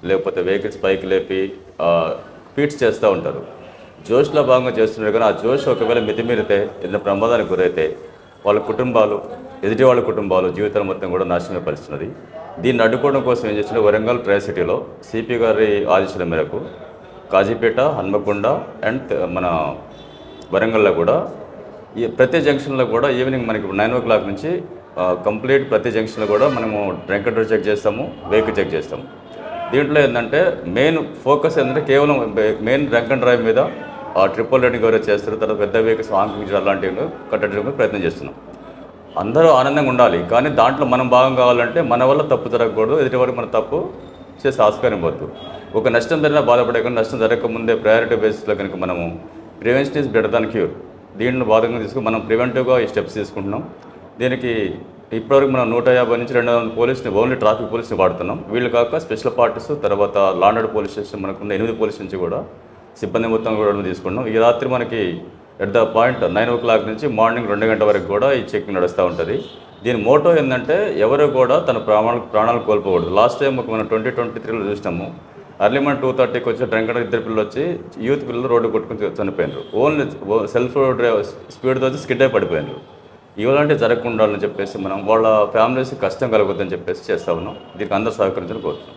లేకపోతే వెహికల్స్ పైకి లేపి ఫీట్స్ చేస్తూ ఉంటారు. జోష్లో భాగంగా చేస్తున్నారు కానీ ఆ జోష్ ఒకవేళ మితిమీరితే ఏదైనా ప్రమాదానికి గురైతే వాళ్ళ కుటుంబాలు, ఎదుటి వాళ్ళ కుటుంబాలు జీవితాలు మొత్తం కూడా నాశనమే పరిస్థితున్నది. దీన్ని అడ్డుకోవడం కోసం ఏం చేసినా వరంగల్ ట్రై సిటీలో సిపి గారి ఆదేశాల మేరకు కాజీపేట, హన్మకొండ అండ్ మన వరంగల్లో కూడా ఈ ప్రతి జంక్షన్లో కూడా ఈవినింగ్ మనకి 9 నుంచి కంప్లీట్ ప్రతి జంక్షన్లో కూడా మనము డ్రంక్ అండ్ డ్రైవ్ చెక్ చేస్తాము, వెహికల్ చెక్ చేస్తాము. దీంట్లో ఏంటంటే మెయిన్ ఫోకస్ ఏంటంటే కేవలం మెయిన్ డ్రంక్ అండ్ డ్రైవ్ మీద ట్రిపుల్ రైడింగ్ ఎవరైతే చేస్తారు, తర్వాత పెద్ద వెహికల్స్ ఆంకించడం అలాంటివి కట్టడానికి ప్రయత్నం చేస్తున్నాం. అందరూ ఆనందంగా ఉండాలి, కానీ దాంట్లో మనం భాగం కావాలంటే మన వల్ల తప్పు జరగకూడదు, ఎదుటివాడికి మన తప్పు చేసే ఆస్కారం వద్దు. ఒక నష్టం జరిగినా బాధపడే కానీ నష్టం జరగకముందే ప్రయారిటీ బేసిస్లో కనుక మనము prevention is better than cure, దీన్ని బాధంగా తీసుకుని మనం ప్రివెంటివ్గా ఈ స్టెప్స్ తీసుకుంటున్నాం. దీనికి ఇప్పటివరకు మనం 150 నుంచి 200 పోలీసుని, ఓన్లీ ట్రాఫిక్ పోలీసుని వాడుతున్నాం. వీళ్ళు కాక స్పెషల్ పార్టీస్, తర్వాత లాండర్డ్ పోలీస్ స్టేషన్ మనకున్న 8 పోలీస్ నుంచి కూడా సిబ్బంది మొత్తం కూడా తీసుకుంటున్నాం. ఈ రాత్రి మనకి ఎట్ ద పాయింట్ 9 నుంచి మార్నింగ్ 2 గంటల వరకు కూడా ఈ చెకింగ్ నడుస్తూ ఉంటుంది. దీని మోటో ఏంటంటే ఎవరు కూడా తన ప్రాణాలు కోల్పోకూడదు. లాస్ట్ టైం మనం 2023లో చూసినాము, అర్లీ మార్నింగ్ 2:30కి వచ్చి డ్రంక్ అండ్ ఇద్దరు పిల్లలు వచ్చి యూత్ పిల్లలు రోడ్డు కొట్టుకుని చనిపోయినారు. ఓన్లీ సెల్ఫ్ డ్రైవ్ స్పీడ్తో వచ్చి స్కిడ్ అయి పడిపోయినారు. ఇలాంటివి జరగకుండా అని చెప్పేసి మనం వాళ్ళ ఫ్యామిలీస్కి కష్టం కలగొద్దని చెప్పేసి చేస్తూ ఉన్నాం. దీనికి అందరూ సహకరించాలని కోరుతున్నాం.